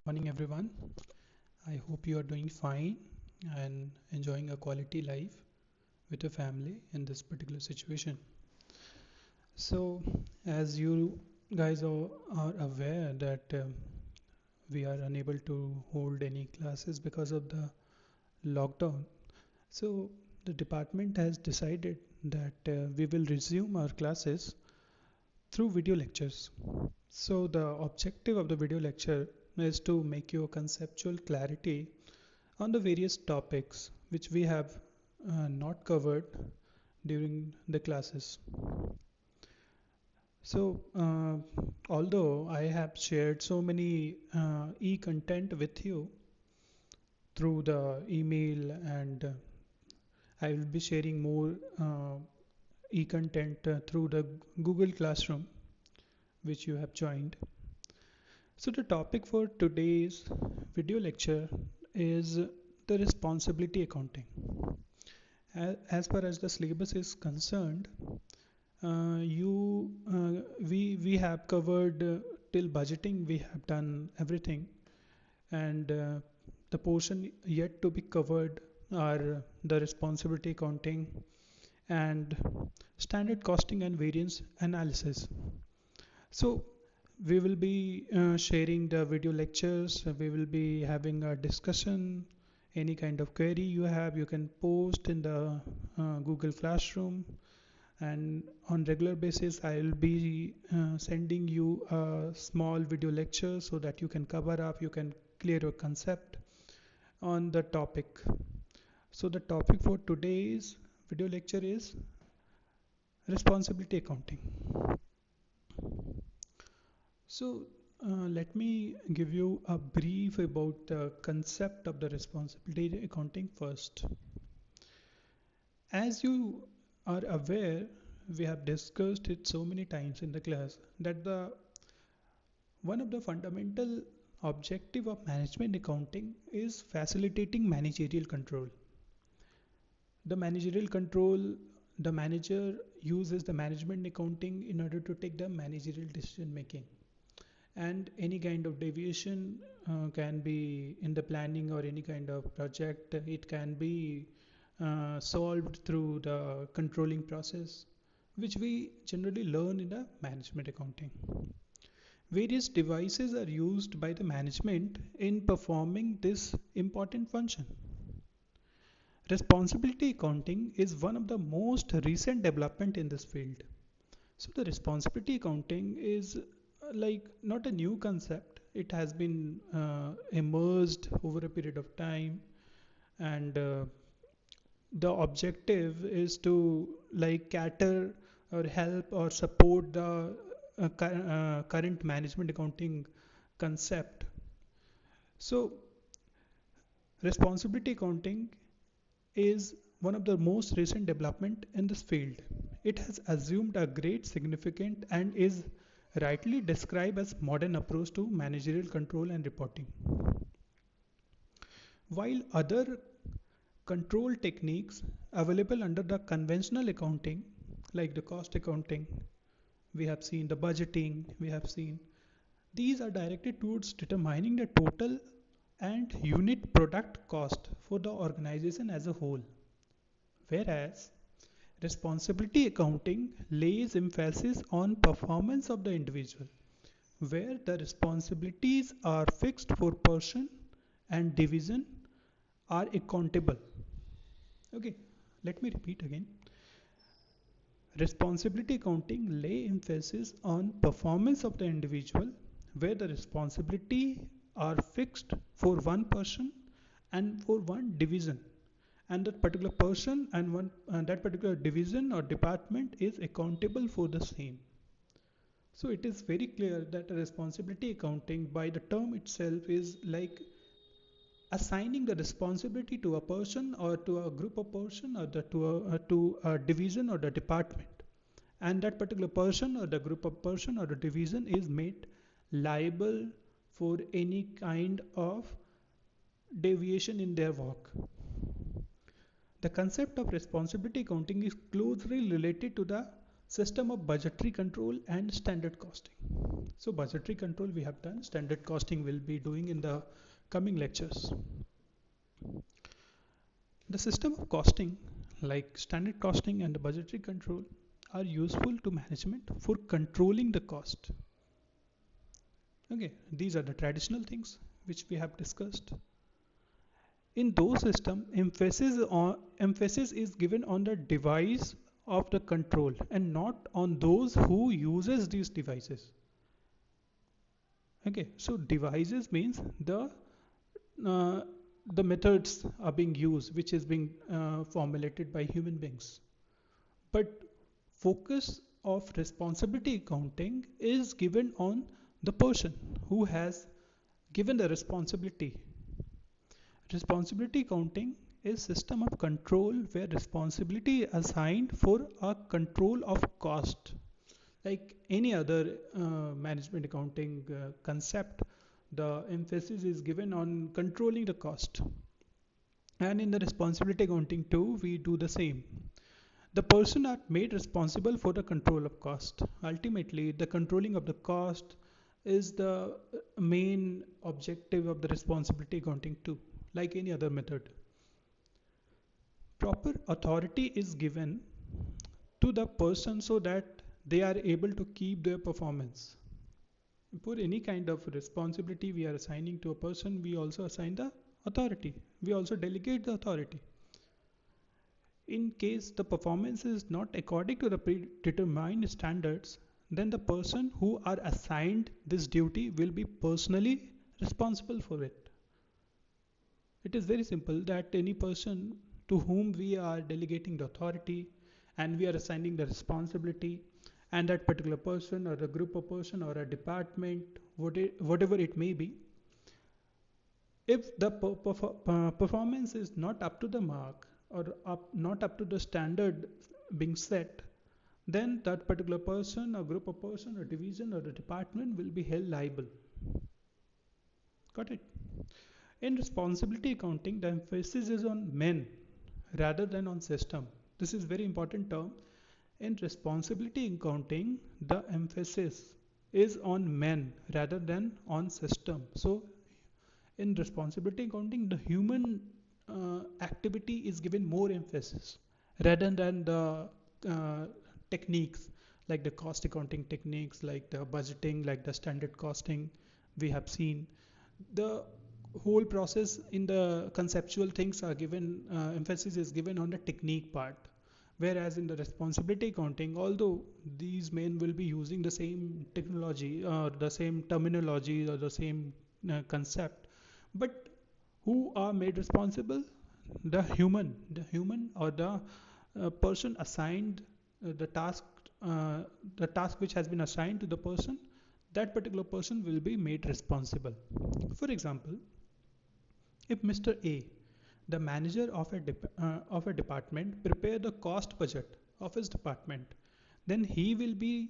Morning, everyone. I hope you are doing fine and enjoying a quality life with your family in this particular situation. So, as you guys are aware that we are unable to hold any classes because of the lockdown. So, the department has decided that we will resume our classes through video lectures. So, the objective of the video lecture is to make you a conceptual clarity on the various topics which we have not covered during the classes. So, although I have shared so many e-content with you through the email, and I will be sharing more e-content through the Google Classroom which you have joined. So, the topic for today's video lecture is the responsibility accounting. As far as the syllabus is concerned, you we have covered till budgeting. We have done everything, and the portion yet to be covered are the responsibility accounting and standard costing and variance analysis. So we will be sharing the video lectures. We will be having a discussion. Any kind of query you have, you can post in the Google Classroom, and on regular basis I'll be sending you a small video lecture so that you can cover up, you can clear your concept on the topic. So the topic for today's video lecture is responsibility accounting. So let me give you a brief about the concept of the responsibility accounting first. As you are aware, we have discussed it so many times in the class that the one of the fundamental objective of management accounting is facilitating managerial control. The managerial control, the manager uses the management accounting in order to take the managerial decision making, and any kind of deviation can be in the planning or any kind of project. It can be solved through the controlling process, which we generally learn in the management accounting. Various devices are used by the management in performing this important function. Responsibility accounting is one of the most recent development in this field. So the responsibility accounting is like not a new concept. It has been emerged over a period of time, and the objective is to like cater or help or support the current management accounting concept. So responsibility accounting is one of the most recent development in this field. It has assumed a great significance and is rightly described as modern approach to managerial control and reporting. While other control techniques available under the conventional accounting, like the cost accounting, we have seen the budgeting, we have seen these are directed towards determining the total and unit product cost for the organization as a whole. Whereas responsibility accounting lays emphasis on performance of the individual, where the responsibilities are fixed for person and division are accountable. Okay, let me repeat again. Responsibility accounting lay emphasis on performance of the individual, where the responsibility are fixed for one person and for one division, and that particular person and one that particular division or department is accountable for the same. So it is very clear that responsibility accounting by the term itself is like assigning the responsibility to a person or to a group of person or to a division or the department, and that particular person or the group of person or the division is made liable for any kind of deviation in their work. The concept of responsibility accounting is closely related to the System of budgetary control and standard costing. So budgetary control we have done, standard costing will be doing in the coming lectures. The system of costing like standard costing and the budgetary control are useful to management for controlling the cost. Okay, these are the traditional things which we have discussed. In those systems, emphasis is given on the device of the control and not on those who uses these devices. Okay, so devices means uh, the methods are being used which is being formulated by human beings. But focus of responsibility accounting is given on the person who has given the responsibility. Responsibility accounting is system of control where responsibility is assigned for a control of cost. Like any other management accounting concept, the emphasis is given on controlling the cost. And in the responsibility accounting too, we do the same. The person are made responsible for the control of cost. Ultimately, the controlling of the cost is the main objective of the responsibility accounting too, like any other method. Proper authority is given to the person so that they are able to keep their performance. For any kind of responsibility we are assigning to a person, we also assign the authority. We also delegate the authority. In case the performance is not according to the predetermined standards, then the person who are assigned this duty will be personally responsible for it. It is very simple that any person to whom we are delegating the authority and we are assigning the responsibility, and that particular person or a group of person or a department, whatever it may be, if the performance is not up to the mark or not up to the standard being set, then that particular person or group of person or division or the department will be held liable. Got it? In responsibility accounting, the emphasis is on men rather than on system. This is very important term. In responsibility accounting, the emphasis is on men rather than on system. So in responsibility accounting, the human activity is given more emphasis rather than the uh, techniques like the cost accounting techniques, like the budgeting, like the standard costing we have seen. The whole process in the conceptual things are given, emphasis is given on the technique part. Whereas in the responsibility accounting, although these men will be using the same technology or the same terminology or the same concept, but who are made responsible? The human or the person assigned the task, the task which has been assigned to the person, that particular person will be made responsible. For example, if Mr. A, the manager of a department, prepare the cost budget of his department, then he will be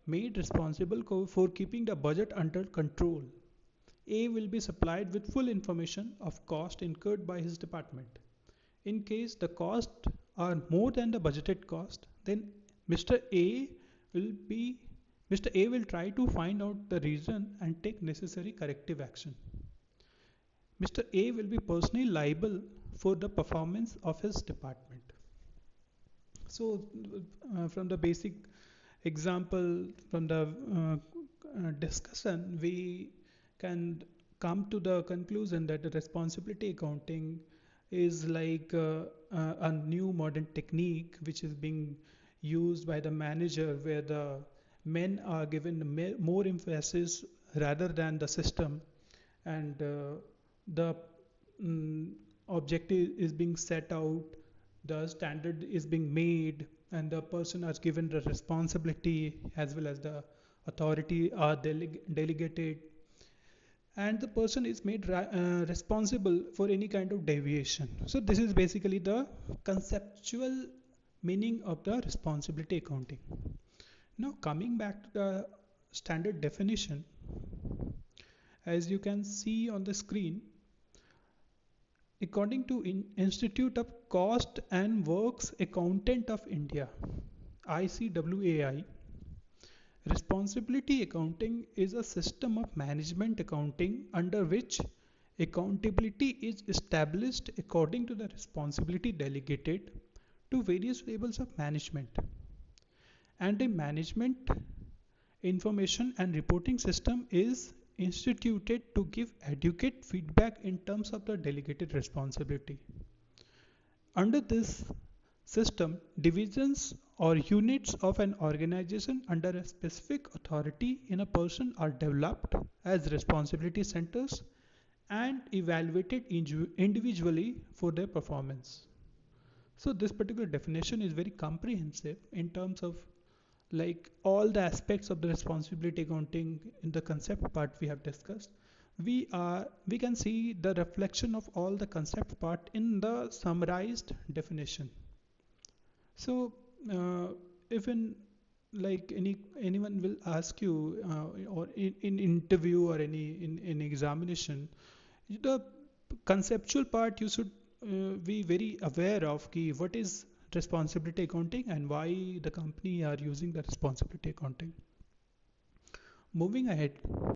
made responsible for keeping the budget under control. A will be supplied with full information of cost incurred by his department. In case the costs are more than the budgeted cost, then Mr. A will be Mr. A will try to find out the reason and take necessary corrective action. Mr. A will be personally liable for the performance of his department. So, from the basic example, from the discussion, we can come to the conclusion that the responsibility accounting is like a new modern technique which is being used by the manager, where the men are given more emphasis rather than the system, and the mm, objective is being set out, the standard is being made, and the person is given the responsibility as well as the authority are delegated, and the person is made responsible for any kind of deviation. So this is basically the conceptual meaning of the responsibility accounting. Now coming back to the standard definition, as you can see on the screen, according to Institute of Cost and Works Accountant of India, ICWAI. Responsibility accounting is a system of management accounting under which accountability is established according to the responsibility delegated to various levels of management, and a management information and reporting system is instituted to give adequate feedback in terms of the delegated responsibility. Under this system, divisions or units of an organization under a specific authority in a person are developed as responsibility centers and evaluated individually for their performance. So this particular definition is very comprehensive in terms of like all the aspects of the responsibility accounting in the concept part we have discussed. We can see the reflection of all the concept part in the summarized definition. So if in like anyone will ask you or in interview or in examination, the conceptual part you should be very aware of ki what is responsibility accounting and why the company are using the responsibility accounting. Moving ahead,